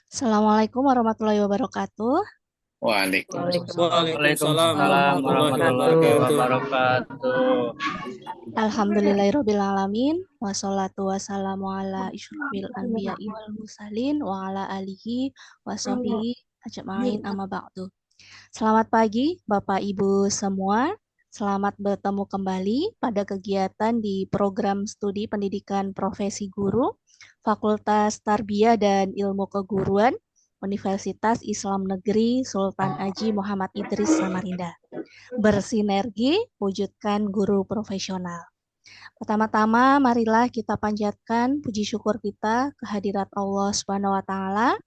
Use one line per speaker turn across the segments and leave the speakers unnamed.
Assalamualaikum warahmatullahi wabarakatuh.
Waalaikumsalam
Waalaikumsalam
Waalaikumsalam
warahmatullahi
warahmatullahi
warahmatullahi
wabarakatuh.
wabarakatuh.
wabarakatuh.
Alhamdulillahirrabbilalamin. Wassalatu wassalamu ala isyrofil anbiya'i wal mursalin wa ala alihi wa sahbihi ajma'in amma ba'du. Selamat pagi Bapak Ibu semua. Selamat bertemu kembali pada kegiatan di program studi pendidikan profesi guru Fakultas Tarbiyah dan Ilmu Keguruan Universitas Islam Negeri Sultan Haji Muhammad Idris Samarinda. Bersinergi wujudkan guru profesional. Pertama-tama marilah kita panjatkan puji syukur kita kehadirat Allah Subhanahu wa taala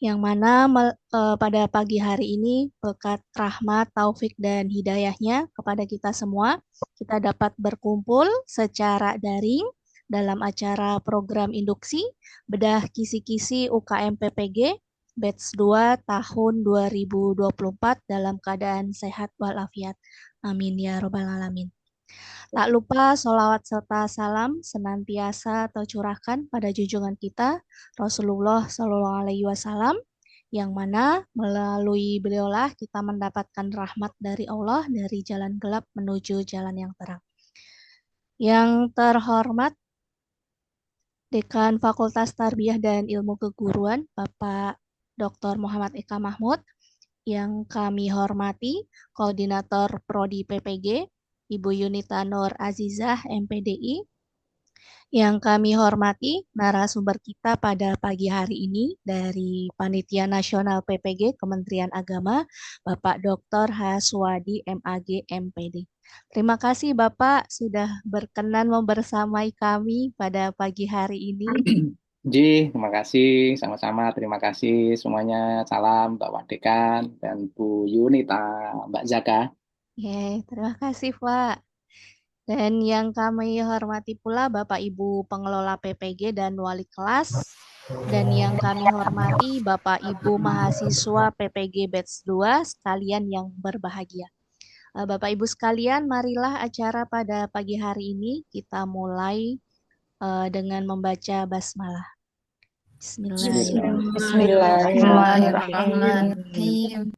yang mana pada pagi hari ini berkat rahmat, taufik dan hidayahnya kepada kita semua, kita dapat berkumpul secara daring dalam acara program induksi bedah kisi-kisi UKM PPG batch 2 tahun 2024 dalam keadaan sehat walafiat. Amin ya robbal alamin. Tak lupa sholawat serta salam senantiasa tercurahkan pada junjungan kita Rasulullah Shallallahu Alaihi Wasallam yang mana melalui beliaulah kita mendapatkan rahmat dari Allah dari jalan gelap menuju jalan yang terang. Yang terhormat Dekan Fakultas Tarbiyah dan Ilmu Keguruan Bapak Dr. Muhammad Eka Mahmud, yang kami hormati Koordinator Prodi PPG Ibu Yunita Nur Azizah MPDI, yang kami hormati narasumber kita pada pagi hari ini dari Panitia Nasional PPG Kementerian Agama, Bapak Dr. Haswadi MAG MPD. Terima kasih Bapak sudah berkenan membersamai kami pada pagi hari ini.
Terima kasih. Sama-sama. Terima kasih semuanya. Salam untuk Pak Dekan dan Bu Yunita, Mbak Zaka.
Terima kasih Pak. Dan yang kami hormati pula Bapak Ibu Pengelola PPG dan Wali Kelas. Dan yang kami hormati Bapak Ibu Mahasiswa PPG Batch 2 sekalian yang berbahagia. Bapak Ibu sekalian, marilah acara pada pagi hari ini kita mulai dengan membaca basmalah. Bismillahirrahmanirrahim.
Bismillahirrahmanirrahim.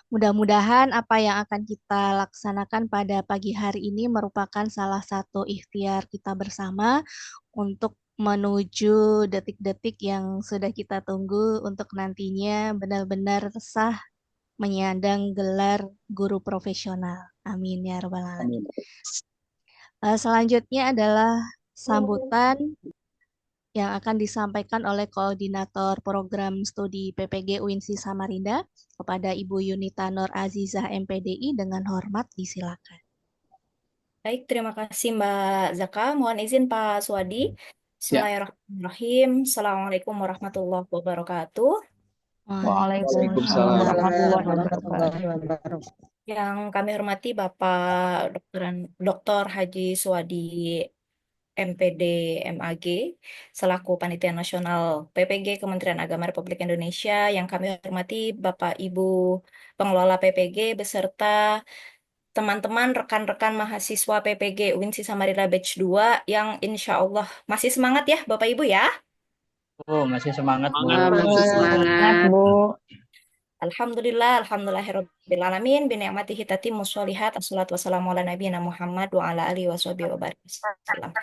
Mudah-mudahan apa yang akan kita laksanakan pada pagi hari ini merupakan salah satu ikhtiar kita bersama untuk menuju detik-detik yang sudah kita tunggu untuk nantinya benar-benar sah menyandang gelar guru profesional. Amin ya rabbal alamin.
Amin.
Selanjutnya adalah sambutan yang akan disampaikan oleh Koordinator Program Studi PPG UINSI Samarinda kepada Ibu Yunita Nur Azizah MPDI dengan hormat disilakan.
Baik, terima kasih Mbak Zaka. Mohon izin Pak Swadi.
Ya.
Bismillahirrahmanirrahim. Assalamualaikum warahmatullahi wabarakatuh.
Waalaikumsalam
warahmatullahi wabarakatuh. Yang kami hormati Bapak Dr. Haji Swadi MPD MAG selaku Panitia Nasional PPG Kementerian Agama Republik Indonesia. Yang kami hormati Bapak Ibu Pengelola PPG beserta teman-teman rekan-rekan mahasiswa PPG UINSI Samarinda Batch 2 yang insya Allah masih semangat ya Bapak Ibu ya.
masih semangat, Bu.
Masih
Semangat, Bu.
Alhamdulillah, alhamdulillahirrabbilalamin, bini'matihi tatimmu sholihat, assalatu wassalamu ala nabiyina Muhammad wa ala alihi wa sahbihi wa barik wasallam.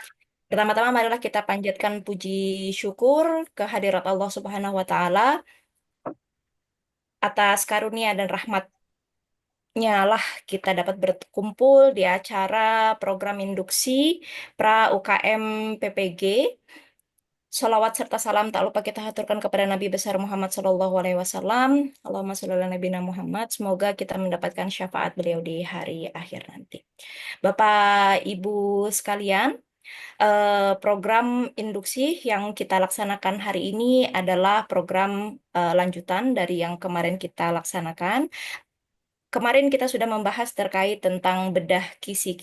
Pertama-tama marilah kita panjatkan puji syukur kehadirat Allah Subhanahu wa taala atas karunia dan rahmatnya lah kita dapat berkumpul di acara program induksi pra UKM PPG. Salawat serta salam tak lupa kita haturkan kepada Nabi besar Muhammad Sallallahu Alaihi Wasallam. Allahumma sholli ala Nabi Muhammad. Semoga kita mendapatkan syafaat beliau di hari akhir nanti. Bapak Ibu sekalian, program induksi yang kita laksanakan hari ini adalah program lanjutan dari yang kemarin kita laksanakan. Kemarin kita sudah membahas terkait tentang bedah kisi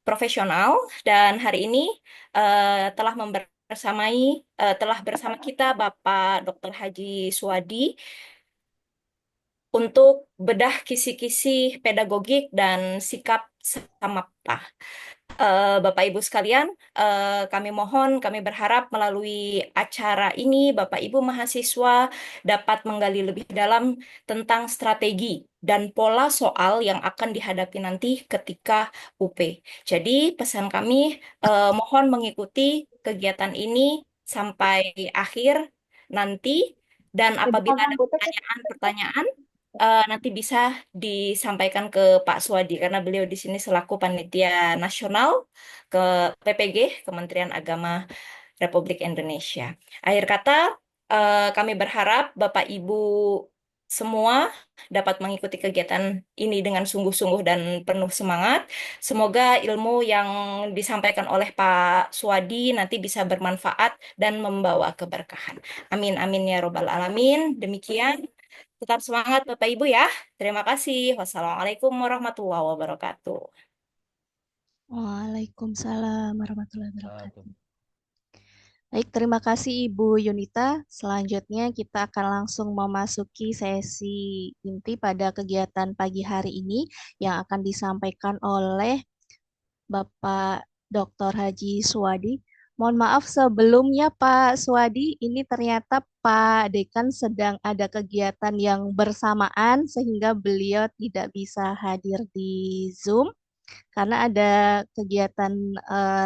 profesional dan hari ini telah bersama kita Bapak Dr. Haji Swadi untuk bedah kisi-kisi pedagogik dan sikap samapta. Bapak Ibu sekalian, kami berharap melalui acara ini Bapak Ibu mahasiswa dapat menggali lebih dalam tentang strategi dan pola soal yang akan dihadapi nanti ketika UP. Jadi pesan kami mohon mengikuti kegiatan ini sampai akhir nanti, dan apabila ada pertanyaan-pertanyaan nanti bisa disampaikan ke Pak Swadi karena beliau di sini selaku panitia nasional ke PPG, Kementerian Agama Republik Indonesia. Akhir kata, kami berharap Bapak Ibu semua dapat mengikuti kegiatan ini dengan sungguh-sungguh dan penuh semangat. Semoga ilmu yang disampaikan oleh Pak Swadi nanti bisa bermanfaat dan membawa keberkahan. Amin, amin ya robbal alamin. Demikian. Tetap semangat Bapak Ibu ya. Terima kasih. Wassalamualaikum warahmatullahi wabarakatuh.
Waalaikumsalam warahmatullahi wabarakatuh. Baik, terima kasih Ibu Yunita. Selanjutnya kita akan langsung memasuki sesi inti pada kegiatan pagi hari ini yang akan disampaikan oleh Bapak Dr. Haji Suwadi. Mohon maaf sebelumnya Pak Suwadi, ini ternyata Pak Dekan sedang ada kegiatan yang bersamaan sehingga beliau tidak bisa hadir di Zoom karena ada kegiatan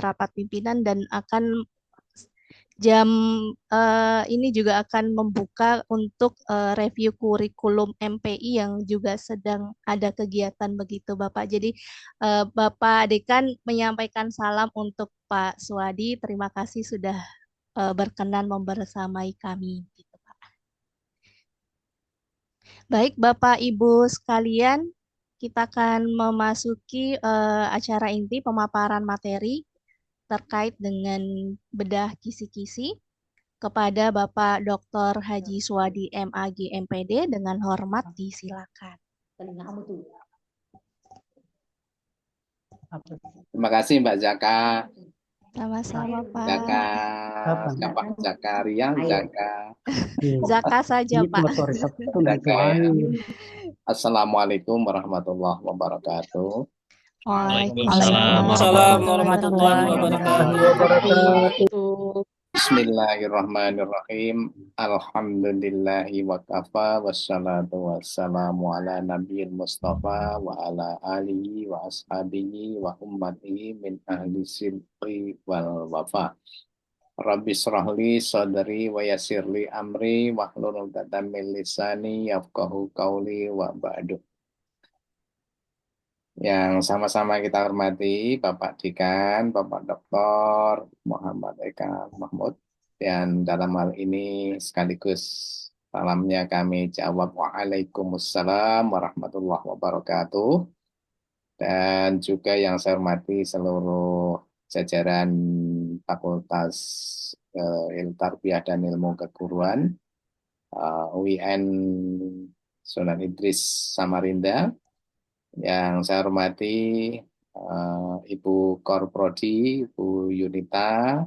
rapat pimpinan dan akan jam ini juga akan membuka untuk review kurikulum MPI yang juga sedang ada kegiatan begitu Bapak. Jadi Bapak Dekan menyampaikan salam untuk Pak Suwadi. Terima kasih sudah berkenan membersamai kami. Gitu, Pak. Baik Bapak Ibu sekalian, kita akan memasuki acara inti pemaparan materi terkait dengan bedah kisi-kisi. Kepada Bapak Dr. Haji Suwadi MAG MPD dengan hormat disilakan.
Terima kasih Mbak Zaka.
Sama-sama Pak.
Zaka, siapa? Zakaria, Zaka.
Zaka saja Pak.
Zaka ya. Assalamualaikum warahmatullahi wabarakatuh.
Waalaikumsalam
warahmatullahi wabarakatuh.
Bismillahirrahmanirrahim. Alhamdulillahi wa kafa wassalatu wassalamu ala nabiyil mustafa wa ala alihi wa ashabihi wa ummatihi min ahli sidqi wal wafa. Rabbi srahli sadri wa yassirli amri wa hlul 'uqdatam min lisani yafqahu qawli wa ba'du. Yang sama-sama kita hormati Bapak Dekan, Bapak Dr. Muhammad Eka Mahmud, dan dalam hal ini sekaligus salamnya kami jawab Waalaikumsalam warahmatullahi wabarakatuh, dan juga yang saya hormati seluruh jajaran Fakultas Ilmu Tarbiyah dan Ilmu Keguruan UIN Sunan Idris Samarinda. Yang saya hormati Ibu Korprodi, Ibu Yunita,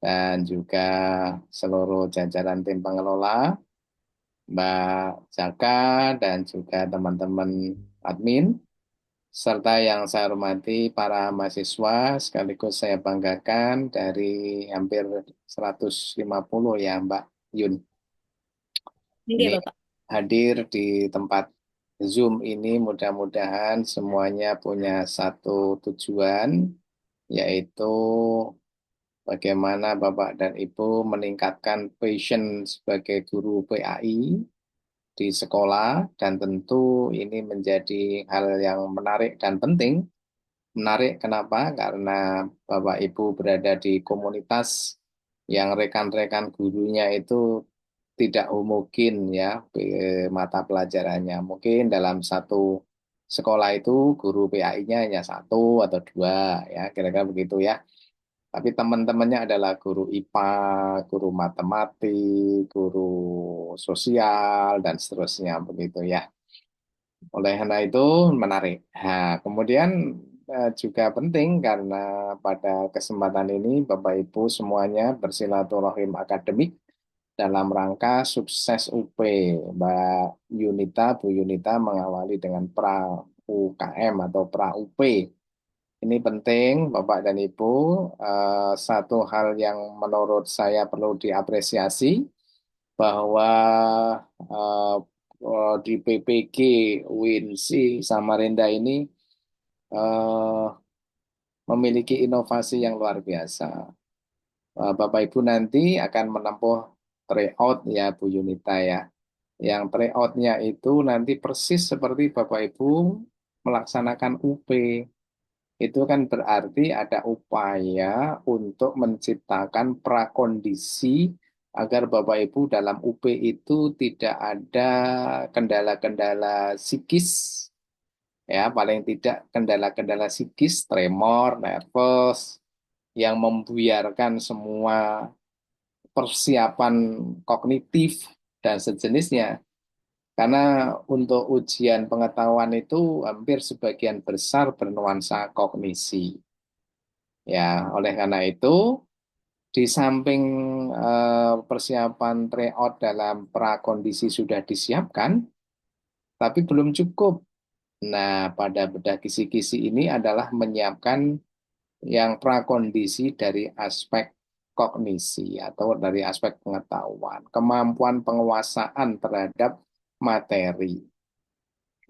dan juga seluruh jajaran tim pengelola, Mbak Jaka, dan juga teman-teman admin, serta yang saya hormati para mahasiswa, sekaligus saya banggakan dari hampir 150 ya Mbak Yun. Ini hadir di tempat Zoom ini, mudah-mudahan semuanya punya satu tujuan, yaitu bagaimana Bapak dan Ibu meningkatkan passion sebagai guru PAI di sekolah, dan tentu ini menjadi hal yang menarik dan penting. Menarik kenapa? Karena Bapak Ibu berada di komunitas yang rekan-rekan gurunya itu tidak homogen ya mata pelajarannya. Mungkin dalam satu sekolah itu guru PAI-nya hanya satu atau dua ya, kira-kira begitu ya. Tapi teman-temannya adalah guru IPA, guru matematik, guru sosial, dan seterusnya begitu ya. Oleh karena itu menarik. Nah, kemudian juga penting karena pada kesempatan ini Bapak Ibu semuanya bersilaturahim akademik dalam rangka sukses UP. Mbak Yunita, Bu Yunita mengawali dengan pra UKM atau pra UP Ini penting, Bapak dan Ibu. Satu hal yang menurut saya perlu diapresiasi bahwa eh, di PPG WINSI Samarinda ini eh, memiliki inovasi yang luar biasa. Bapak Ibu nanti akan menempuh tryout ya Bu Yunita ya. Yang tryoutnya itu nanti persis seperti Bapak Ibu melaksanakan UP. Itu kan berarti ada upaya untuk menciptakan prakondisi agar Bapak Ibu dalam UP itu tidak ada kendala-kendala psikis, ya paling tidak kendala-kendala psikis, tremor, nervous, yang membuyarkan semua persiapan kognitif dan sejenisnya. Karena untuk ujian pengetahuan itu hampir sebagian besar bernuansa kognisi. Ya, oleh karena itu, di samping persiapan tryout dalam prakondisi sudah disiapkan, tapi belum cukup. Nah, pada bedah kisi-kisi ini adalah menyiapkan yang prakondisi dari aspek kognisi atau dari aspek pengetahuan, kemampuan penguasaan terhadap materi.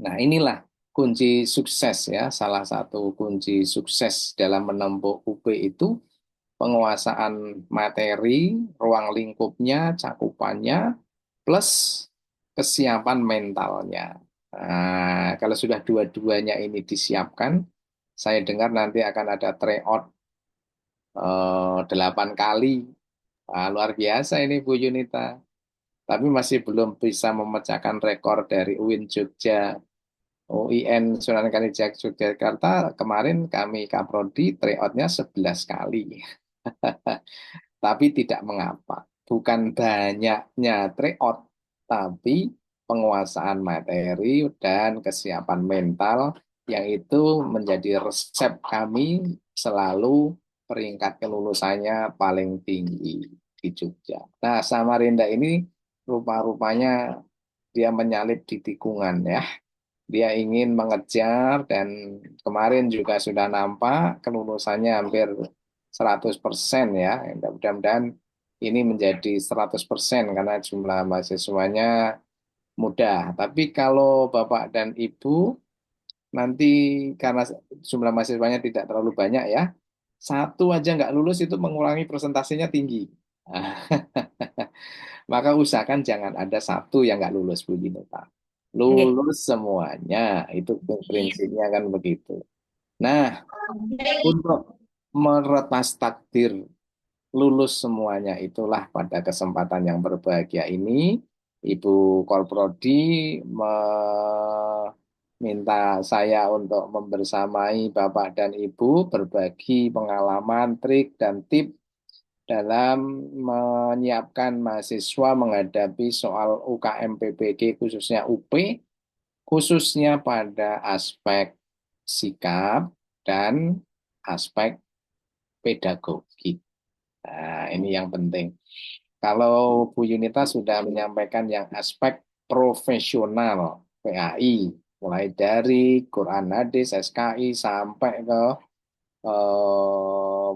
Nah, inilah kunci sukses ya, salah satu kunci sukses dalam menempuh UP itu penguasaan materi, ruang lingkupnya, cakupannya, plus kesiapan mentalnya. Nah, kalau sudah dua-duanya ini disiapkan, saya dengar nanti akan ada tryout 8 kali. Luar biasa ini Bu Yunita. Tapi masih belum bisa memecahkan rekor dari UIN Jogja. UIN Sunan Kalijaga Yogyakarta kemarin kami Kaprodi tryoutnya 11 kali. Tapi tidak mengapa. Bukan banyaknya tryout, tapi penguasaan materi dan kesiapan mental yang itu menjadi resep kami selalu peringkat kelulusannya paling tinggi di Jogja. Nah, Samarinda ini rupa-rupanya dia menyalip di tikungan ya. Dia ingin mengejar dan kemarin juga sudah nampak kelulusannya hampir 100% ya. Mudah-mudahan ini menjadi 100% karena jumlah mahasiswanya mudah. Tapi kalau Bapak dan Ibu nanti karena jumlah mahasiswanya tidak terlalu banyak ya, satu aja nggak lulus itu mengurangi presentasinya tinggi. Maka usahakan jangan ada satu yang nggak lulus Bu Yunita.
Nggih.
Lulus semuanya, itu prinsipnya kan begitu. Nah, untuk meretas takdir lulus semuanya itulah pada kesempatan yang berbahagia ini, Ibu Kolprodi meminta saya untuk membersamai Bapak dan Ibu berbagi pengalaman, trik, dan tip dalam menyiapkan mahasiswa menghadapi soal UKM PPG khususnya UP, khususnya pada aspek sikap dan aspek pedagogi. Nah, ini yang penting. Kalau Bu Yunita sudah menyampaikan yang aspek profesional PAI, mulai dari Quran Hadis, SKI, sampai ke eh,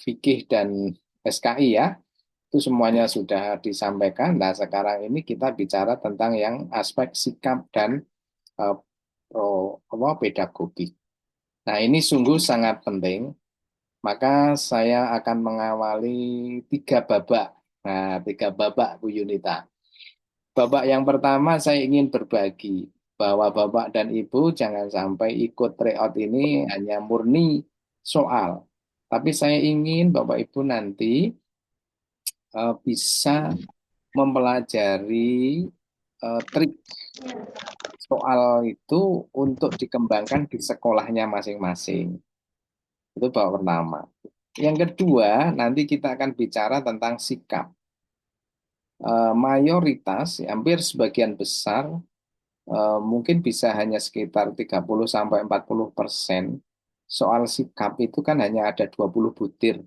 fikih dan SKI ya, itu semuanya sudah disampaikan. Nah, sekarang ini kita bicara tentang yang aspek sikap dan eh, pedagogi. Nah, ini sungguh sangat penting. Maka saya akan mengawali 3 babak. Nah, 3 babak Bu Yunita. Babak yang pertama saya ingin berbagi bahwa Bapak dan Ibu jangan sampai ikut tryout ini hanya murni soal. Tapi saya ingin Bapak Ibu nanti bisa mempelajari trik soal itu untuk dikembangkan di sekolahnya masing-masing. Itu babak pertama. Yang kedua, nanti kita akan bicara tentang sikap. Mayoritas, hampir sebagian besar, mungkin bisa hanya sekitar 30-40% soal sikap itu kan hanya ada 20 butir.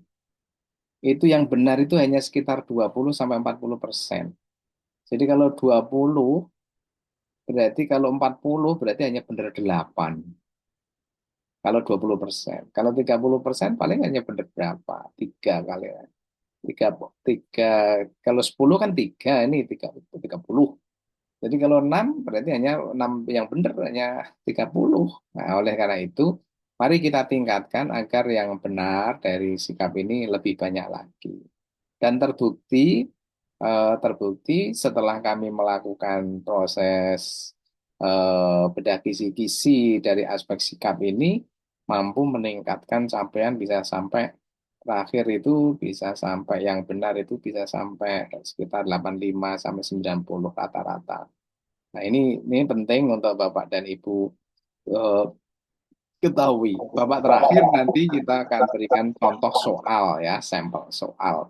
Itu yang benar itu hanya sekitar 20-40%. Jadi kalau 20, berarti kalau 40 berarti hanya benar 8. Kalau 20%. Kalau 30% paling hanya benar berapa? 3 kali ya. Tiga, tiga, kalau 10 kan 3, ini 30. Jadi kalau 6 berarti hanya 6 yang benar hanya 30. Nah, oleh karena itu, mari kita tingkatkan agar yang benar dari sikap ini lebih banyak lagi. Dan terbukti setelah kami melakukan proses bedah kisi-kisi dari aspek sikap ini, mampu meningkatkan capaian bisa sampai terakhir itu bisa sampai yang benar itu bisa sampai sekitar 85 sampai 90 rata-rata. Nah, ini penting untuk Bapak dan Ibu eh, ketahui. Bapak terakhir nanti kita akan berikan contoh soal ya, sampel soal.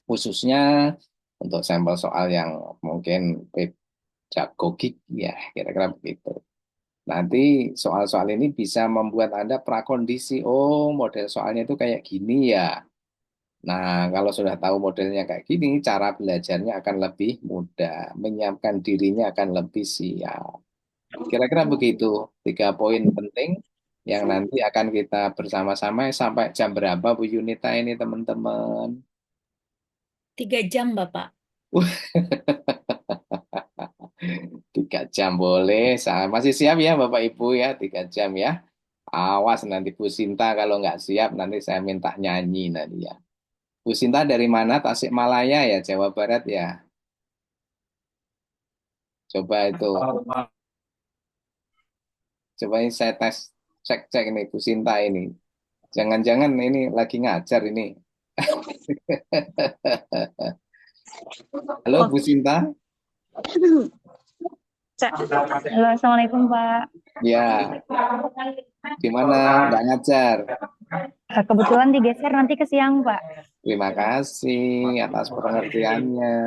Khususnya untuk sampel soal yang mungkin pedagogik ya, kira-kira begitu. Nanti soal-soal ini bisa membuat Anda prakondisi, oh model soalnya itu kayak gini ya. Nah, kalau sudah tahu modelnya kayak gini, cara belajarnya akan lebih mudah, menyiapkan dirinya akan lebih siap. Kira-kira begitu, 3 poin penting yang nanti akan kita bersama-sama sampai jam berapa Bu Yunita ini teman-teman?
3 jam, Bapak.
3 jam boleh, masih siap ya Bapak Ibu ya, 3 jam ya. Awas nanti Bu Sinta kalau nggak siap nanti saya minta nyanyi nanti ya. Bu Sinta dari mana? Tasikmalaya ya, Jawa Barat ya. Coba itu, coba ini saya tes, cek-cek ini Bu Sinta ini. Jangan-jangan ini lagi ngajar ini. Halo Bu Sinta,
Halo, Assalamualaikum Pak.
ya di mana nggak ngajar?
Kebetulan digeser nanti ke siang Pak.
Terima kasih atas pengertiannya.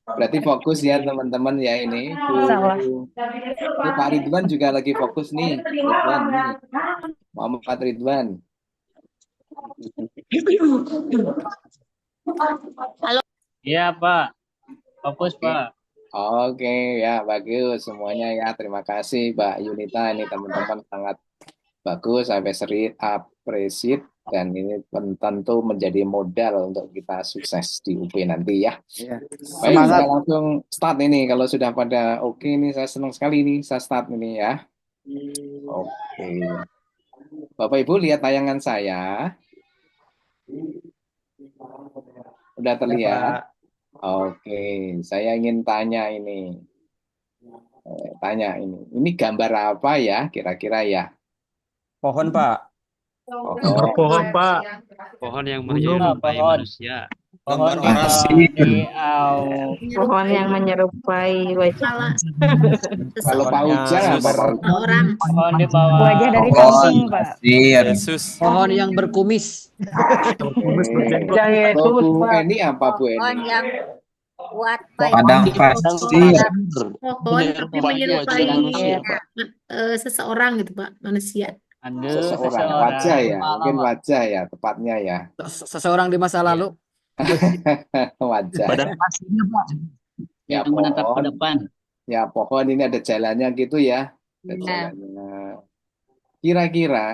Berarti fokus ya teman-teman ya ini.
Salah.
Ini Pak Ridwan juga lagi fokus nih. Ridwan nih. Muhammad Ridwan.
Halo.
Iya, Pak. Fokus,
Oke.
Pak.
Oke ya bagus semuanya ya. Terima kasih Mbak Yunita. Ini teman-teman sangat bagus. Sampai seri appreciate. Dan ini tentu menjadi modal untuk kita sukses di UP nanti ya. Baik,
Semangat.
kita langsung start ini. Kalau sudah pada oke ini saya senang sekali nih saya start ini ya. Oke. Bapak Ibu lihat tayangan saya. Udah terlihat? Oke, saya ingin tanya ini. Tanya ini. Ini gambar apa ya kira-kira ya?
Pohon, Pak.
Pohon.
Pohon, Pak.
Pohon yang
Gunung.
menyerupai
Pohon.
manusia.
Pohon
Gambar
riau.
Pohon yang menyerupai wajah
Kalau Pak Ujang apa Pak Ujang?
orang.
Pohon di bawah.
Wajah dari
Pohon.
samping Pak.
Yesus.
Pohon yang berkumis.
Yang
Kalau
Yesus,
Bu
Pak.
Eni apa Bu
Pohon
Eni?
yang kuat,
Padang pasir.
pohon tapi menyerupai seseorang gitu Pak, manusia.
Aduh,
Seseorang. Wajah ya,
Malam,
mungkin
Pak.
wajah ya, tepatnya ya.
Seseorang di masa lalu.
Wajah.
Padang pasirnya, Pak.
Ya
Yang menatap ke
pohon.
depan.
Ya pohon ini ada jalannya gitu ya. Ada
Nah,
jalannya. Kira-kira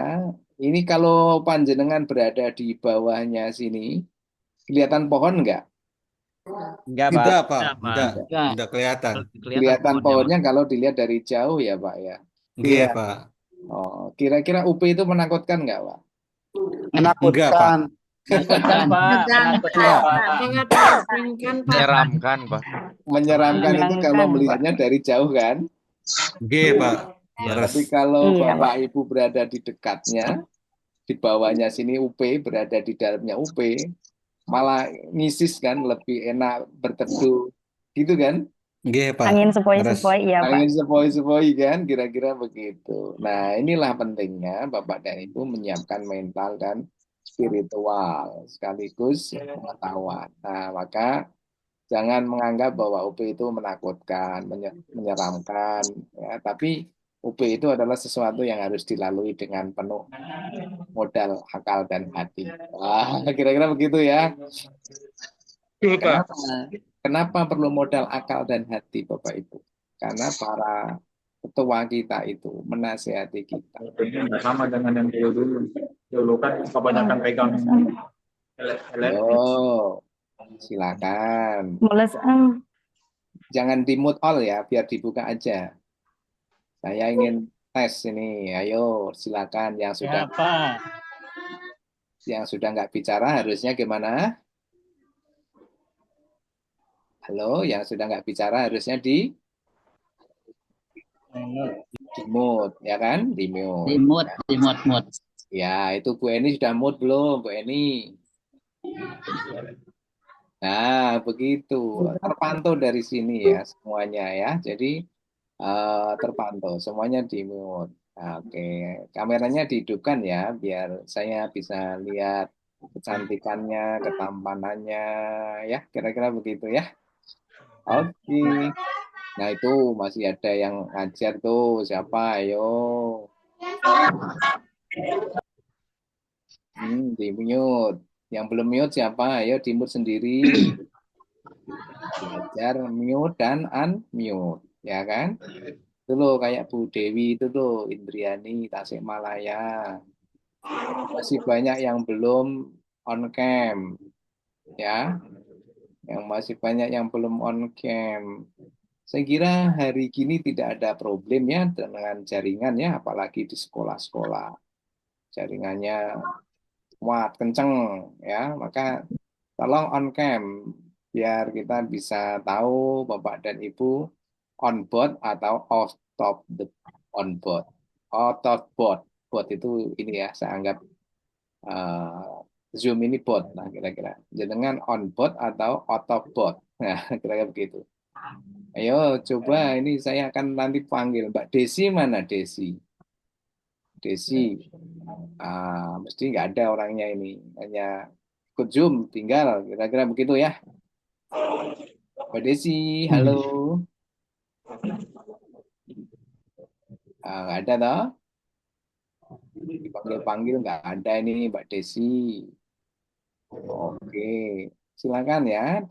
ini kalau panjenengan berada di bawahnya sini, kelihatan pohon nggak?
Enggak, Pak.
Enggak,
Enggak.
Enggak.
Enggak kelihatan.
Kelihatan
pohonnya,
pohonnya kalau dilihat dari jauh ya Pak ya.
Iya, Pak.
Oh, kira-kira UP itu menakutkan nggak Pak?
Enggak, Pak.
Menakutkan, Pak. Menakutkan, Pak.
sangat menyenangkan Pak.
Menyeramkan, Pak.
Menyeramkan itu kalau
Menyenangkan,
melihatnya dari jauh kan.
Iya, Pak.
Ya.
Terus.
Tapi kalau
Iya,
Bapak Ibu berada di dekatnya, di bawahnya sini UP, berada di dalamnya UP, malah ngisis kan, lebih enak berteduh, gitu kan?
Iya, Pak.
Angin
Terus.
sepoi-sepoi iya Pak.
Angin sepoi-sepoi kan, kira-kira begitu. Nah, inilah pentingnya Bapak dan Ibu menyiapkan mental dan spiritual, sekaligus pengetahuan. Nah, maka jangan menganggap bahwa UP itu menakutkan, menyeramkan, ya, tapi UP itu adalah sesuatu yang harus dilalui dengan penuh modal akal dan hati. Wah, kira-kira begitu ya. Kenapa? Kenapa perlu modal akal dan hati, Bapak Ibu? Karena para ketua kita itu menasihati kita.
Nggak sama dengan yang dulu. Dulu kan kebanyakan pegang
Yo, silakan.
Mules,
Jangan di mute all ya, biar dibuka aja. Saya ingin tes ini. Ayo, silakan yang sudah
Siapa?
nggak bicara harusnya gimana? Halo, yang sudah nggak bicara harusnya di mute, ya kan? Di mute.
Di mute.
Ya, itu Bu Eni sudah mute belum, Bu Eni? Nah, begitu. Terpantau dari sini ya semuanya ya. Jadi terpantau semuanya di mute. Nah, oke, kameranya dihidupkan ya, biar saya bisa lihat kecantikannya, ketampanannya, ya, kira-kira begitu ya. Oke. Nah, itu masih ada yang ngajar tuh, siapa? Ayo. Di mute. Yang belum mute siapa? Ayo di mute sendiri. Belajar mute dan unmute, ya kan? Itu loh kayak Bu Dewi itu loh, Indriani, Tasikmalaya. Masih banyak yang belum on cam, ya. Yang masih banyak yang belum on cam. Saya kira hari gini tidak ada problem ya dengan jaringan ya, apalagi di sekolah-sekolah. Jaringannya kuat, kenceng ya, maka tolong on cam biar kita bisa tahu Bapak dan Ibu on board atau out of the on board. Out of board. Board itu ini ya, saya anggap Zoom ini bot, nah kira-kira. Jenengan on board atau out of board. Nah, kira-kira begitu. Ayo coba ini saya akan nanti panggil Mbak Desi, mana Desi? Desi. Mesti nggak ada orangnya ini. Hanya ikut Zoom, tinggal. Kira-kira begitu ya. Mbak Desi, halo. Nggak ada toh? Dipanggil-panggil nggak ada ini Mbak Desi. Oke, silakan ya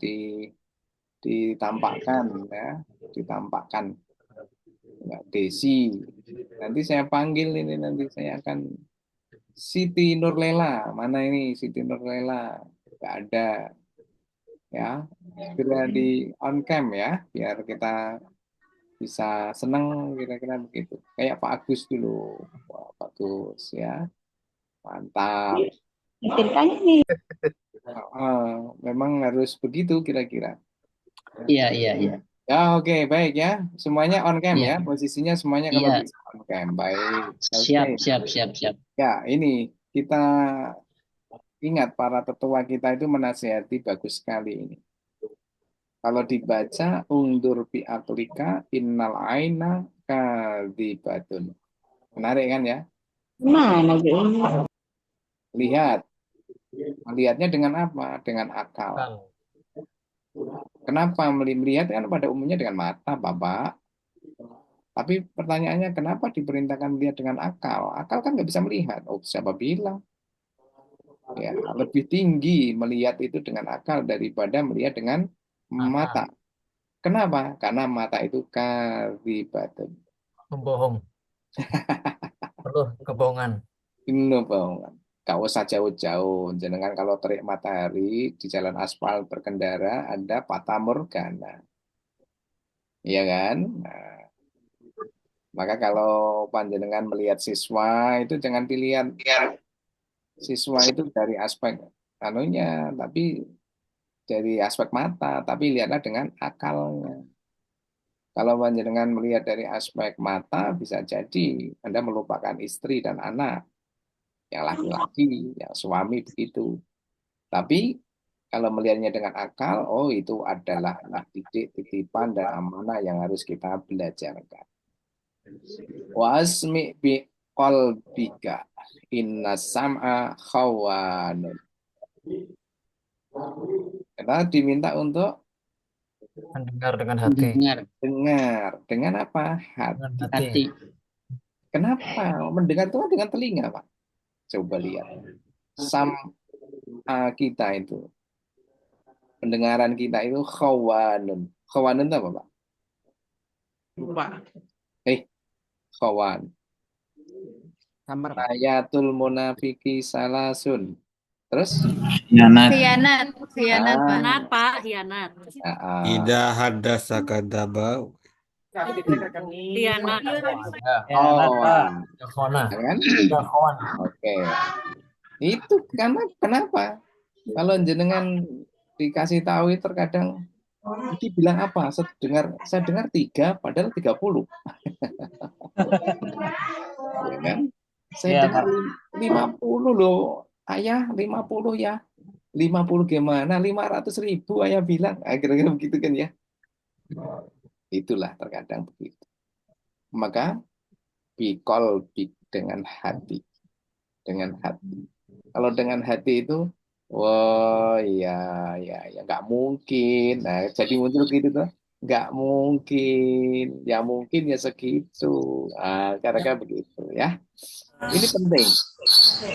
ditampakkan ya, ditampakkan Mbak Desi. Nanti saya panggil ini, nanti saya akan Siti Nurlela. Mana ini Siti Nurlela? Nggak ada ya. Segera di on cam ya, biar kita bisa senang kira-kira begitu. Kayak Pak Agus dulu. Wah, bagus ya. Mantap. Memang harus begitu kira-kira.
Iya.
Ya, oke, baik ya. Semuanya on cam
Iya.
ya. Posisinya semuanya kalau
Iya.
bisa on cam. Baik.
Siap.
Oke. Ya, ini kita ingat para tetua kita itu menasihati bagus sekali ini. Kalau dibaca undur bi aklika innal aina kadzibatun. Menarik kan ya?
Mana gitu?
Lihat. Melihatnya dengan apa? Dengan akal. Kenapa melihat kan pada umumnya dengan mata, Bapak. Tapi pertanyaannya kenapa diperintahkan melihat dengan akal? Akal kan nggak bisa melihat. Oh, siapa bilang? Ya, lebih tinggi melihat itu dengan akal daripada melihat dengan mata. Kenapa? Karena mata itu kadzibatun.
Pembohong. Penuh kebohongan.
Ini bohongan. Gak usah jauh-jauh. Jangan kalau terik matahari di jalan aspal berkendara ada fata morgana. Iya kan? Nah, maka kalau panjenengan melihat siswa itu jangan dilihat siswa itu dari aspek anunya, tapi dari aspek mata, tapi lihatlah dengan akalnya. Kalau panjenengan melihat dari aspek mata, bisa jadi Anda melupakan istri dan anak, yang laki-laki, yang suami begitu. Tapi kalau melihatnya dengan akal, oh itu adalah didik, titipan, dan amanah yang harus kita belajarkan. Wasmi bi qalbika inna sam'a khawanun. Kita diminta untuk
Mendengar dengan hati.
dengar. Dengan apa? Hati. Kenapa? Mendengar itu kan dengan telinga, Pak. Coba lihat. Sam'a kita itu. Pendengaran kita itu khawanun. Khawanun itu apa, Pak?
Lupa.
Khawan. Ayatul munafiki salasun. Terus?
Khianat, khianat, Pak.
Ah,
Pak, khianat.
Ida hadasa kadaba.
Khianat.
Oh,
Ikhwana.
kan?
Ikhwan.
Oke. Itu karena kenapa? Kalau jenengan dikasih tahu itu terkadang dibilang apa? Saya dengar 3 padahal 30. Ya kan? Saya
Iya,
dengar
Pak.
50 loh. Ayah 50 ya. 50 gimana? 500.000 ayah bilang. Kira-kira begitu kan ya. Itulah terkadang begitu. Maka bikol dengan hati. Dengan hati. Kalau dengan hati itu, wah ya nggak mungkin. Nah, jadi muncul gitu tuh, nggak mungkin. Ya mungkin ya segitu. Kira-kira begitu ya. Ini penting.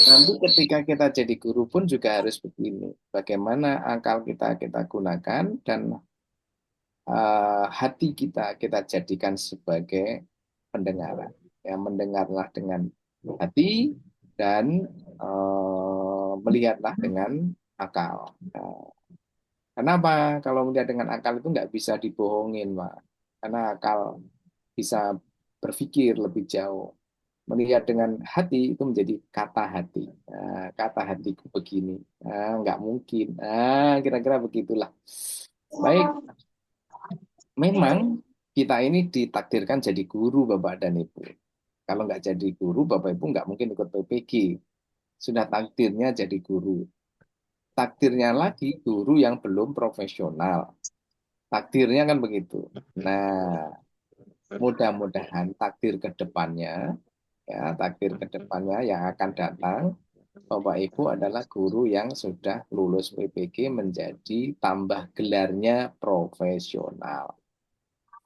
Nanti ketika kita jadi guru pun juga harus begini. Bagaimana akal kita gunakan dan hati kita jadikan sebagai pendengaran. Ya, mendengarlah dengan hati dan melihatlah dengan akal. Nah, kenapa? Kalau melihat dengan akal itu nggak bisa dibohongin, Pak. Karena akal bisa berpikir lebih jauh. Melihat dengan hati itu menjadi kata hati. Nah, kata hatiku begini. Nggak mungkin. Kira-kira begitulah. Baik, memang kita ini ditakdirkan jadi guru, Bapak dan Ibu. Kalau nggak jadi guru, Bapak Ibu nggak mungkin ikut PPG. Sudah takdirnya jadi guru. Takdirnya lagi guru yang belum profesional. Takdirnya kan begitu. Nah, mudah-mudahan takdir ke depannya, yang akan datang, Bapak Ibu adalah guru yang sudah lulus PPG menjadi tambah gelarnya profesional.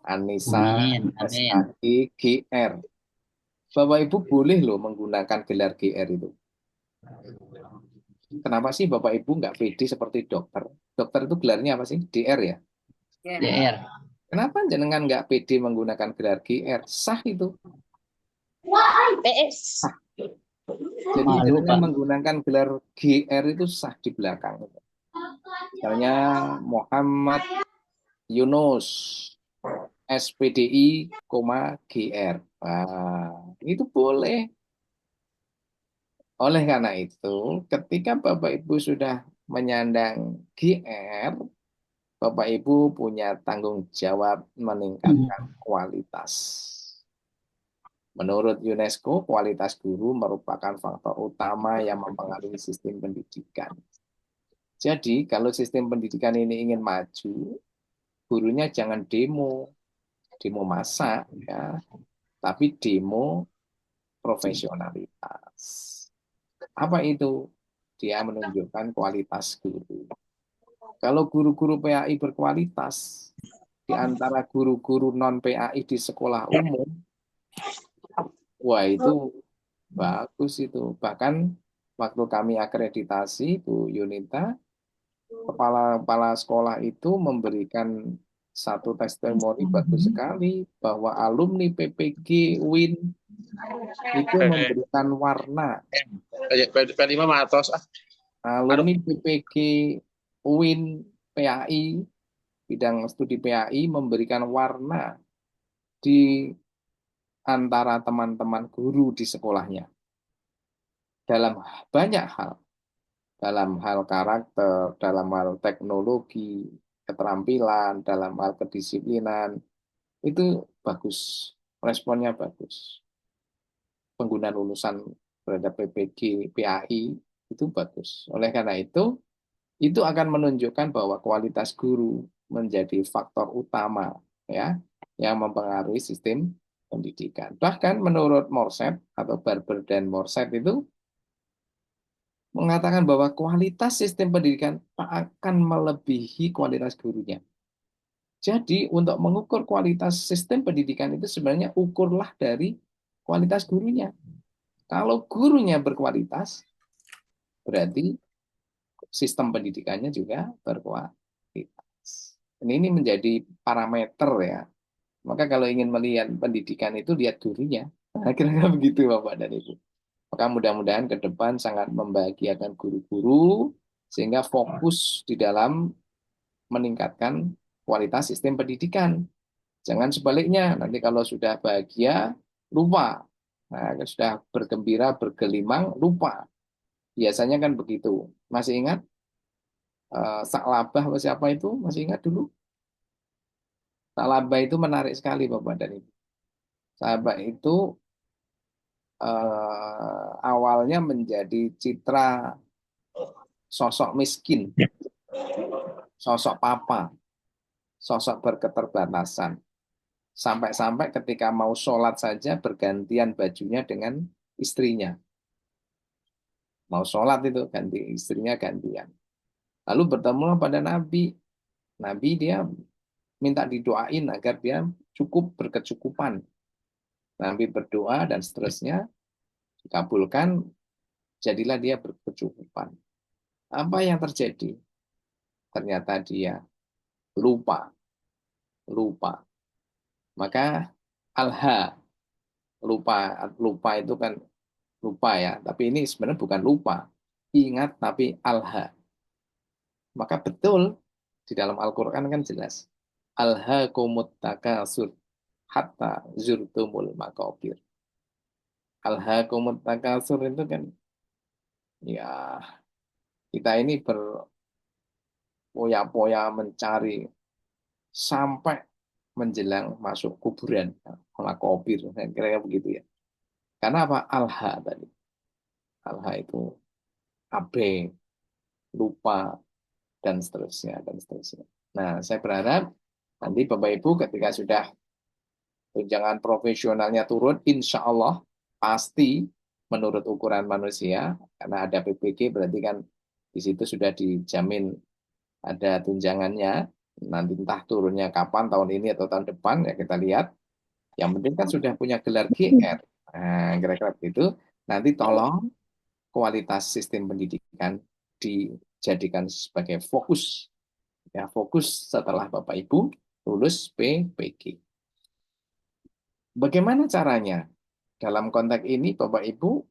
Anissa SAG GR. Bapak Ibu boleh loh menggunakan gelar GR itu. Kenapa sih Bapak Ibu nggak pede seperti dokter? Dokter itu gelarnya apa sih? DR ya?
DR.
Kenapa jenengan nggak pede menggunakan gelar GR? Sah itu.
PS.
Jadi jenengan menggunakan gelar GR itu sah di belakang. Misalnya Muhammad Yunus SPDI, GR. Itu boleh. Oleh karena itu, ketika Bapak Ibu sudah menyandang GR, Bapak Ibu punya tanggung jawab meningkatkan kualitas. Menurut UNESCO, kualitas guru merupakan faktor utama yang mempengaruhi sistem pendidikan. Jadi, kalau sistem pendidikan ini ingin maju, gurunya jangan demo masak, ya, tapi demo profesionalitas. Apa itu? Dia menunjukkan kualitas guru. Kalau guru-guru PAI berkualitas, di antara guru-guru non-PAI di sekolah umum, wah itu bagus itu. Bahkan waktu kami akreditasi, Bu Yunita, kepala sekolah itu memberikan satu testimoni bagus sekali bahwa alumni PPG UIN itu memberikan warna. Alumni PPG UIN PAI, bidang studi PAI memberikan warna di antara teman-teman guru di sekolahnya. Dalam banyak hal. Dalam hal karakter, dalam hal teknologi, keterampilan, dalam hal kedisiplinan, itu bagus. Responnya bagus. Penggunaan lulusan terhadap PPG, PAI, itu bagus. Oleh karena itu akan menunjukkan bahwa kualitas guru menjadi faktor utama ya yang mempengaruhi sistem pendidikan. Bahkan menurut Morset atau Barber dan Morset itu mengatakan bahwa kualitas sistem pendidikan akan melebihi kualitas gurunya. Jadi untuk mengukur kualitas sistem pendidikan itu sebenarnya ukurlah dari kualitas gurunya. Kalau gurunya berkualitas, berarti sistem pendidikannya juga berkualitas. Ini menjadi parameter ya. Maka kalau ingin melihat pendidikan itu lihat gurunya. Nah, kira-kira begitu Bapak dan Ibu. Maka mudah-mudahan ke depan sangat membahagiakan guru-guru sehingga fokus di dalam meningkatkan kualitas sistem pendidikan. Jangan sebaliknya, nanti kalau sudah bahagia, lupa. Nah, sudah bergembira, bergelimang, lupa. Biasanya kan begitu. Masih ingat Saklabah atau siapa itu? Masih ingat dulu? Saklabah itu menarik sekali Bapak dan Ibu. Sahabat itu awalnya menjadi citra sosok miskin, sosok papa, sosok berketerbatasan. Sampai-sampai ketika mau sholat saja bergantian bajunya dengan istrinya. Mau sholat itu ganti istrinya gantian. Lalu bertemu pada Nabi. Nabi dia minta didoain agar dia cukup berkecukupan. Nabi berdoa dan seterusnya dikabulkan, jadilah dia berkecukupan. Apa yang terjadi? Ternyata dia lupa. Maka alha, lupa itu kan lupa ya, tapi ini sebenarnya bukan lupa. Ingat tapi alha. Maka betul di dalam Al-Qur'an kan jelas. Alhaakumut takasur hatta zurtumul maqabir. Alhaakumut takasur itu kan ya kita ini berpoya-poya mencari sampai menjelang masuk kuburan, maqabir, kira-kira begitu ya. Karena apa? Alha tadi. Alha itu abe, lupa, dan seterusnya, dan seterusnya. Nah, saya berharap nanti Bapak Ibu ketika sudah tunjangan profesionalnya turun, insya Allah pasti menurut ukuran manusia, karena ada PPG berarti kan di situ sudah dijamin ada tunjangannya, nanti entah turunnya kapan, tahun ini atau tahun depan, ya kita lihat. Yang penting kan sudah punya gelar GR. Nah, kira-kira begitu. Nanti tolong kualitas sistem pendidikan dijadikan sebagai fokus. Ya, fokus setelah Bapak Ibu lulus PPG. Bagaimana caranya? Dalam konteks ini Bapak Ibu,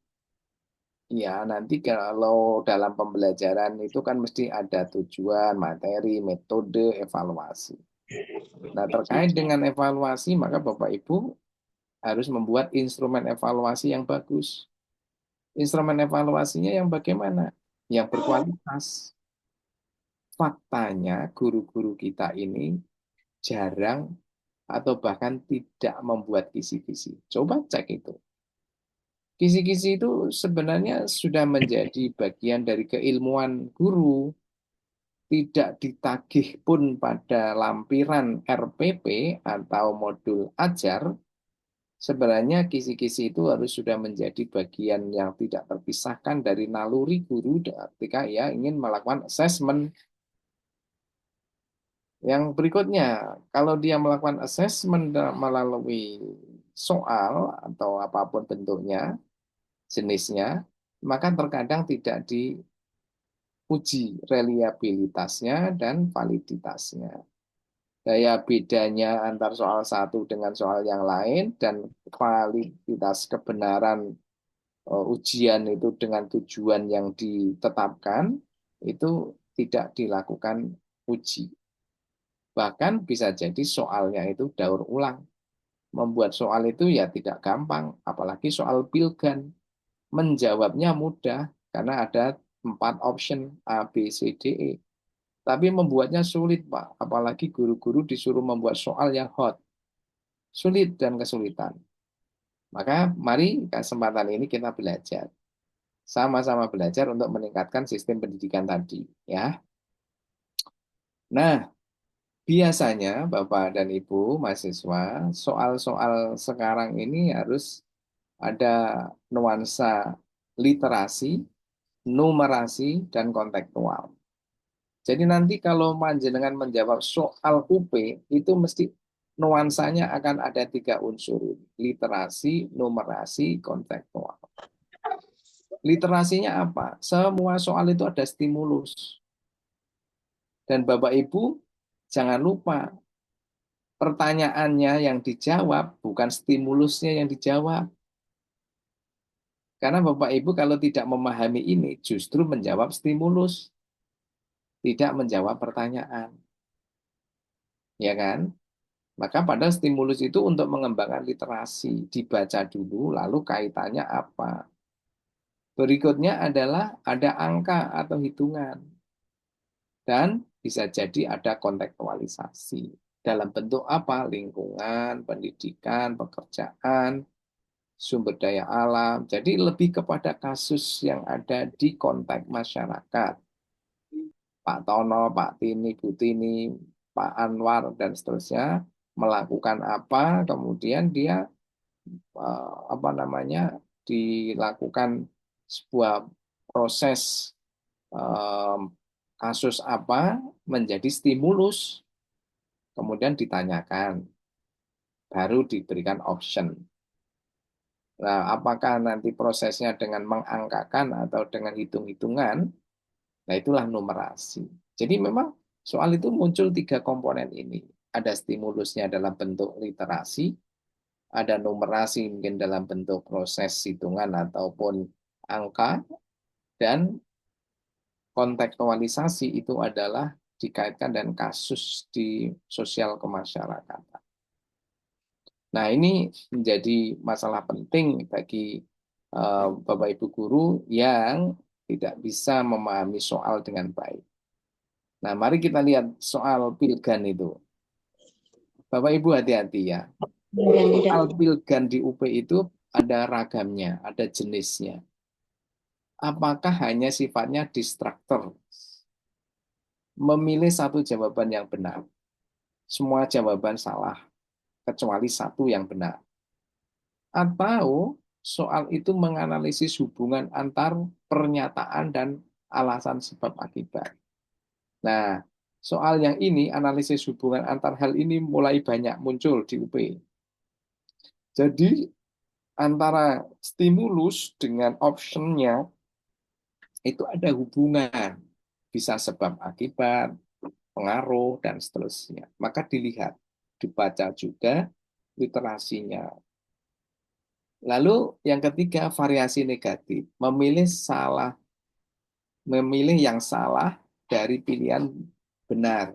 ya nanti kalau dalam pembelajaran itu kan mesti ada tujuan, materi, metode, evaluasi. Nah, terkait dengan evaluasi, maka Bapak Ibu harus membuat instrumen evaluasi yang bagus. Instrumen evaluasinya yang bagaimana? Yang berkualitas. Faktanya guru-guru kita ini jarang atau bahkan tidak membuat kisi-kisi. Coba cek itu. Kisi-kisi itu sebenarnya sudah menjadi bagian dari keilmuan guru. Tidak ditagih pun pada lampiran RPP atau modul ajar, sebenarnya kisi-kisi itu harus sudah menjadi bagian yang tidak terpisahkan dari naluri guru ketika ia ingin melakukan assessment. Yang berikutnya, kalau dia melakukan assessment melalui soal atau apapun bentuknya, jenisnya, maka terkadang tidak diuji reliabilitasnya dan validitasnya. Daya bedanya antar soal satu dengan soal yang lain dan validitas kebenaran ujian itu dengan tujuan yang ditetapkan itu tidak dilakukan uji. Bahkan bisa jadi soalnya itu daur ulang. Membuat soal itu ya tidak gampang, apalagi soal pilgan. Menjawabnya mudah karena ada 4 option A, B, C, D, E. Tapi membuatnya sulit, Pak. Apalagi guru-guru disuruh membuat soal yang hot. Sulit dan kesulitan. Maka mari kesempatan ini kita belajar. Sama-sama belajar untuk meningkatkan sistem pendidikan tadi. Ya. Nah, biasanya Bapak dan Ibu mahasiswa, soal-soal sekarang ini harus ada nuansa literasi, numerasi, dan kontekstual. Jadi nanti kalau panjenengan menjawab soal UP, itu mesti nuansanya akan ada 3 unsur. Literasi, numerasi, kontekstual. Literasinya apa? Semua soal itu ada stimulus. Dan Bapak Ibu, jangan lupa, pertanyaannya yang dijawab, bukan stimulusnya yang dijawab. Karena Bapak Ibu kalau tidak memahami ini justru menjawab stimulus, tidak menjawab pertanyaan. Ya kan? Maka pada stimulus itu untuk mengembangkan literasi, dibaca dulu lalu kaitannya apa. Berikutnya adalah ada angka atau hitungan. Dan bisa jadi ada kontekstualisasi. Dalam bentuk apa? Lingkungan, pendidikan, pekerjaan, sumber daya alam. Jadi lebih kepada kasus yang ada di konteks masyarakat. Pak Tono, Pak Tini, Bu Tini, Pak Anwar, dan seterusnya melakukan apa, kemudian dia dilakukan sebuah proses kasus apa menjadi stimulus, kemudian ditanyakan, baru diberikan option. Nah, apakah nanti prosesnya dengan mengangkakan atau dengan hitung-hitungan? Nah, itulah numerasi. Jadi memang soal itu muncul 3 komponen ini. Ada stimulusnya dalam bentuk literasi, ada numerasi mungkin dalam bentuk proses hitungan ataupun angka, dan kontekstualisasi itu adalah dikaitkan dengan kasus di sosial kemasyarakatan. Nah, ini menjadi masalah penting bagi Bapak Ibu guru yang tidak bisa memahami soal dengan baik. Nah, mari kita lihat soal pilgan itu. Bapak Ibu hati-hati ya. Soal pilgan di UP itu ada ragamnya, ada jenisnya. Apakah hanya sifatnya distractor? Memilih satu jawaban yang benar. Semua jawaban salah, kecuali satu yang benar. Atau soal itu menganalisis hubungan antar pernyataan dan alasan sebab akibat. Nah, soal yang ini, analisis hubungan antar hal ini mulai banyak muncul di UP. Jadi, antara stimulus dengan optionnya itu ada hubungan. Bisa sebab akibat, pengaruh, dan seterusnya. Maka dilihat, dibaca juga literasinya. Lalu yang ketiga, variasi negatif. Memilih yang salah dari pilihan benar.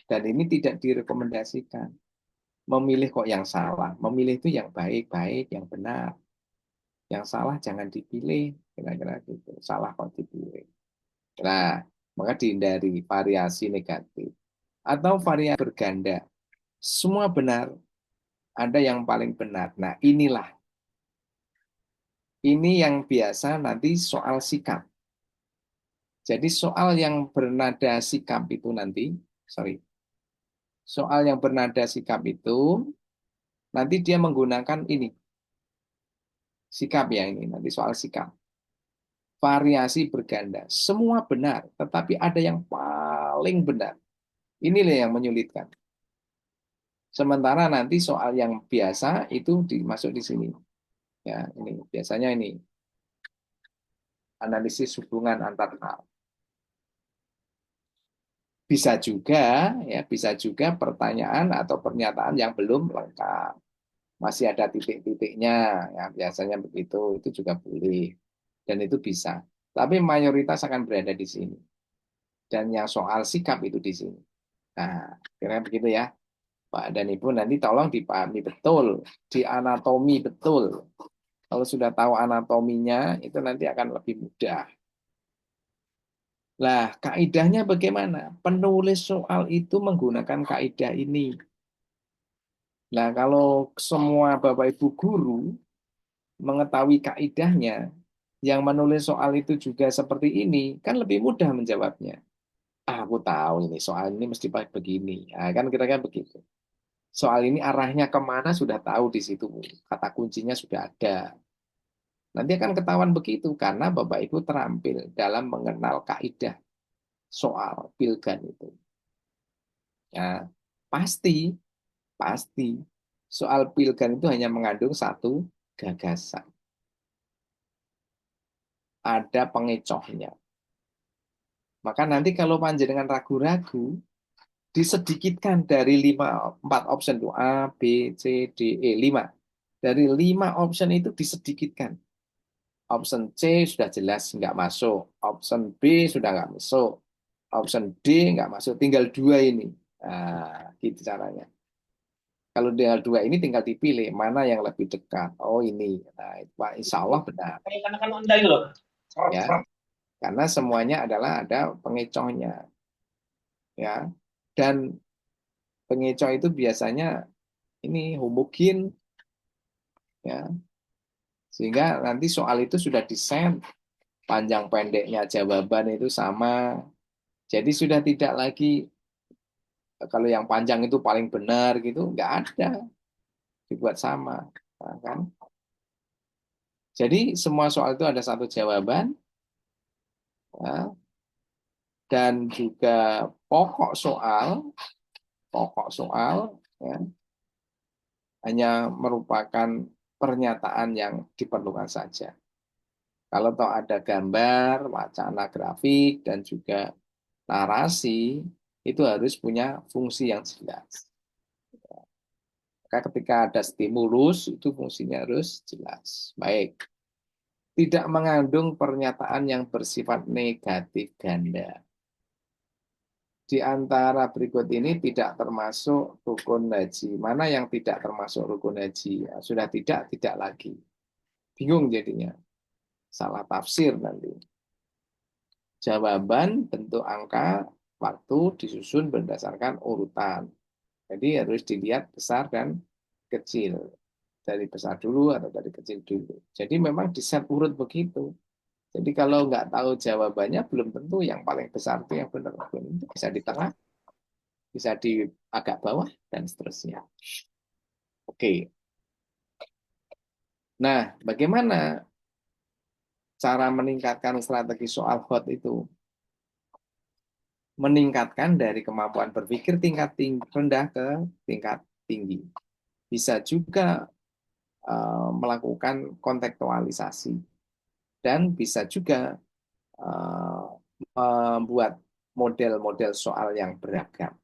Dan ini tidak direkomendasikan. Memilih kok yang salah. Memilih itu yang baik-baik, yang benar. Yang salah jangan dipilih. Kira-kira gitu. Salah kok dipilih. Nah, maka dihindari variasi negatif. Atau variasi berganda. Semua benar. Ada yang paling benar. Nah, inilah. Ini yang biasa nanti soal sikap. Jadi soal yang bernada sikap itu nanti, soal yang bernada sikap itu, nanti dia menggunakan ini. Sikap ya ini, nanti soal sikap. Variasi berganda. Semua benar, tetapi ada yang paling benar. Inilah yang menyulitkan. Sementara nanti soal yang biasa itu dimasuk di sini. Ya, ini biasanya ini. Analisis hubungan antar hal. Bisa juga pertanyaan atau pernyataan yang belum lengkap. Masih ada titik-titiknya, ya biasanya begitu, itu juga boleh. Dan itu bisa. Tapi mayoritas akan berada di sini. Dan yang soal sikap itu di sini. Nah, kira-kira begitu ya. Pak dan Ibu nanti tolong dipahami betul, di anatomi betul. Kalau sudah tahu anatominya, itu nanti akan lebih mudah. Lah, kaidahnya bagaimana? Penulis soal itu menggunakan kaidah ini. Nah, kalau semua Bapak Ibu guru mengetahui kaidahnya, yang menulis soal itu juga seperti ini, kan lebih mudah menjawabnya. Aku tahu ini, soal ini mesti begini. Nah, kan kira-kira begitu. Soal ini arahnya kemana sudah tahu di situ. Kata kuncinya sudah ada. Nanti akan ketahuan begitu karena Bapak Ibu terampil dalam mengenal kaidah soal pilgan itu. Ya, pasti soal pilgan itu hanya mengandung satu gagasan. Ada pengecohnya. Maka nanti kalau panjenengan ragu-ragu, disedikitkan dari 4 option itu A, B, C, D, E, 5. Dari 5 option itu disedikitkan. Option C sudah jelas nggak masuk. Option B sudah nggak masuk. Option D nggak masuk. Tinggal 2 ini. Nah, gitu caranya. Kalau tinggal 2 ini tinggal dipilih mana yang lebih dekat. Oh ini. Nah, itu Pak, insya Allah benar. Ya, karena semuanya adalah ada pengecohnya. Ya, dan pengecoh itu biasanya ini homogen. Ya, sehingga nanti soal itu sudah desain panjang pendeknya jawaban itu sama. Jadi sudah tidak lagi kalau yang panjang itu paling benar gitu, nggak ada dibuat sama, nah, kan? Jadi semua soal itu ada satu jawaban, ya, dan juga pokok soal, ya, hanya merupakan pernyataan yang diperlukan saja. Kalau toh ada gambar, wacana grafik, dan juga narasi, itu harus punya fungsi yang jelas. Maka ketika ada stimulus, itu fungsinya harus jelas. Baik. Tidak mengandung pernyataan yang bersifat negatif ganda. Di antara berikut ini tidak termasuk rukun haji. Mana yang tidak termasuk rukun haji? Ya, sudah tidak lagi. Bingung jadinya. Salah tafsir nanti. Jawaban bentuk angka waktu disusun berdasarkan urutan. Jadi harus dilihat besar dan kecil. Dari besar dulu atau dari kecil dulu. Jadi memang di set urut begitu. Jadi kalau nggak tahu jawabannya, belum tentu yang paling besar itu yang benar. Itu bisa di tengah, bisa di agak bawah, dan seterusnya. Oke. Nah, bagaimana cara meningkatkan strategi soal hot itu? Meningkatkan dari kemampuan berpikir tingkat rendah ke tingkat tinggi. Bisa juga melakukan kontekstualisasi. Dan bisa juga membuat model-model soal yang beragam.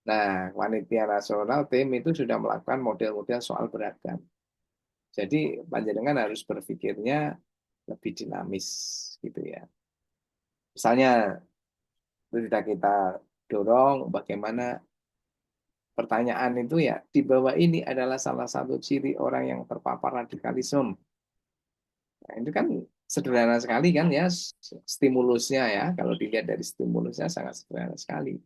Nah, Panitia Nasional tim itu sudah melakukan model-model soal beragam. Jadi panjenengan harus berpikirnya lebih dinamis gitu ya. Misalnya kita dorong bagaimana pertanyaan itu ya di bawah ini adalah salah satu ciri orang yang terpapar radikalisme. Nah, itu kan sederhana sekali kan ya stimulusnya ya. Kalau dilihat dari stimulusnya sangat sederhana sekali.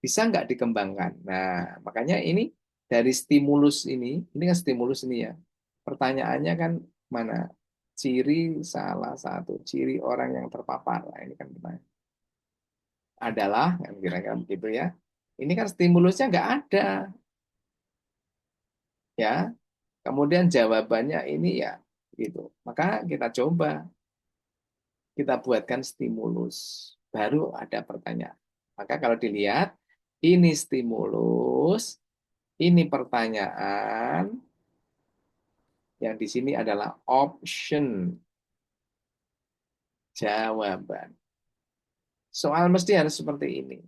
Bisa nggak dikembangkan? Nah, makanya ini dari stimulus ini kan stimulus ini ya. Pertanyaannya kan mana? Ciri salah satu ciri orang yang terpapar. Nah, ini kan pertanyaan. Adalah, kan kira-kira begitu ya. Ini kan stimulusnya nggak ada. Ya, kemudian jawabannya ini ya gitu. Maka kita coba kita buatkan stimulus, baru ada pertanyaan. Maka kalau dilihat ini stimulus, ini pertanyaan, yang di sini adalah option jawaban. Soal mesti harus seperti ini.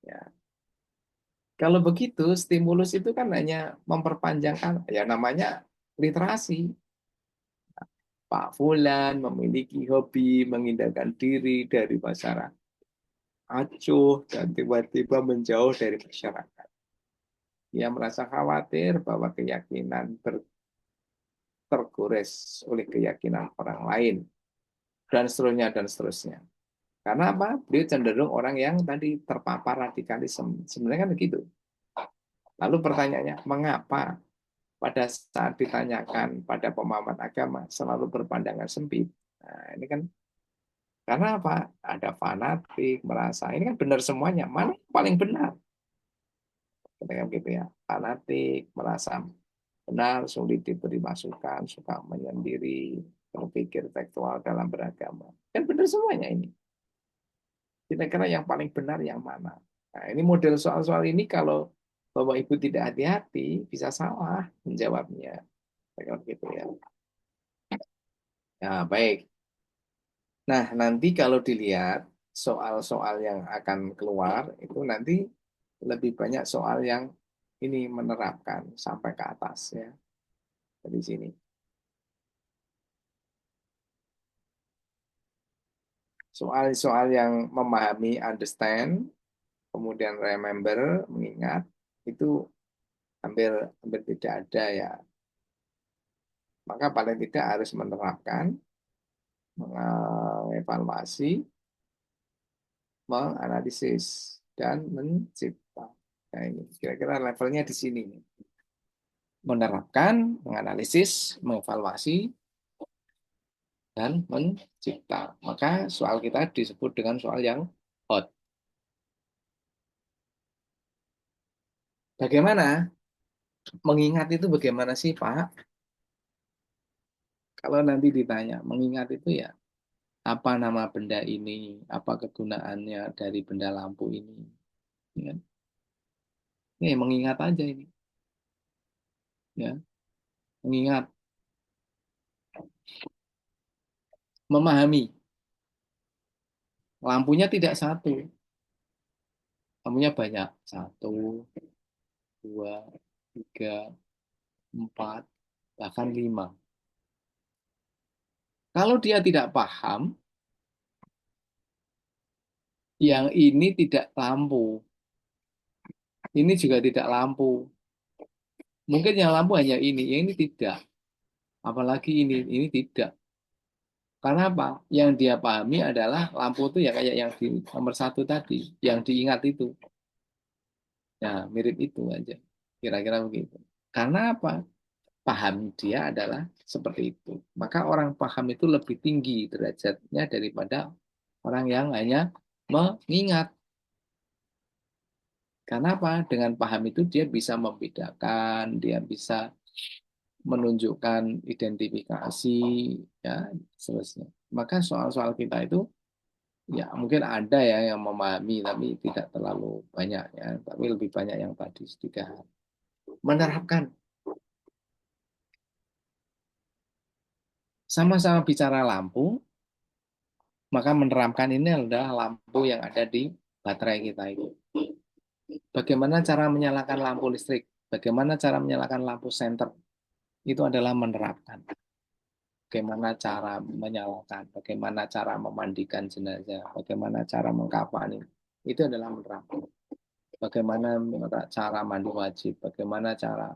Ya. Kalau begitu, stimulus itu kan hanya memperpanjangkan, ya namanya literasi. Pak Fulan memiliki hobi menghindarkan diri dari masyarakat acuh dan tiba-tiba menjauh dari masyarakat. Ia merasa khawatir bahwa keyakinan tergores oleh keyakinan orang lain dan seterusnya dan seterusnya. Karena apa? Beliau cenderung orang yang tadi terpapar radikalisme. Sebenarnya kan begitu. Lalu pertanyaannya, mengapa pada saat ditanyakan pada pemahaman agama selalu berpandangan sempit? Nah, ini kan karena apa? Ada fanatik, merasa ini kan benar semuanya. Mana yang paling benar? Ketika begitu ya, fanatik, merasa benar, sulit diberi masukan, suka menyendiri, berpikir tekstual dalam beragama. Kan benar semuanya ini. Kira-kira yang paling benar yang mana? Nah, ini model soal-soal ini kalau Bapak Ibu tidak hati-hati, bisa salah menjawabnya. Begitu ya. Nah, baik. Nah, nanti kalau dilihat soal-soal yang akan keluar, itu nanti lebih banyak soal yang ini menerapkan sampai ke atas ya. Dari sini. Soal-soal yang memahami, understand, kemudian remember, mengingat, itu hampir tidak ada ya. Maka paling tidak harus menerapkan, mengevaluasi, menganalisis, dan mencipta. Nah, ini kira-kira levelnya di sini. Menerapkan, menganalisis, mengevaluasi, dan mencipta. Maka soal kita disebut dengan soal yang hot. Bagaimana? Mengingat itu bagaimana sih, Pak? Kalau nanti ditanya, mengingat itu ya, apa nama benda ini, apa kegunaannya dari benda lampu ini. Ya. Ini mengingat aja ini. Ya. Mengingat. Memahami. Lampunya tidak satu. Lampunya banyak. 1, 2, 3, 4, bahkan 5. Kalau dia tidak paham, yang ini tidak lampu. Ini juga tidak lampu. Mungkin yang lampu hanya ini, yang ini tidak. Apalagi ini tidak. Karena apa? Yang dia pahami adalah lampu itu ya kayak yang di nomor 1 tadi, yang diingat itu. Ya, mirip itu aja. Kira-kira begitu. Karena apa? Paham dia adalah seperti itu. Maka orang paham itu lebih tinggi derajatnya daripada orang yang hanya mengingat. Karena apa? Dengan paham itu dia bisa membedakan, dia bisa menunjukkan identifikasi, ya, seterusnya. Maka soal-soal kita itu, ya mungkin ada ya yang memahami, tapi tidak terlalu banyak ya, tapi lebih banyak yang tadi 3 hal. Menerapkan. Sama-sama bicara lampu, maka menerapkan ini adalah lampu yang ada di baterai kita itu. Bagaimana cara menyalakan lampu listrik? Bagaimana cara menyalakan lampu senter? Itu adalah menerapkan. Bagaimana cara menyalakan, bagaimana cara memandikan jenazah, bagaimana cara mengkafani. Itu adalah menerapkan. Bagaimana cara mandi wajib, bagaimana cara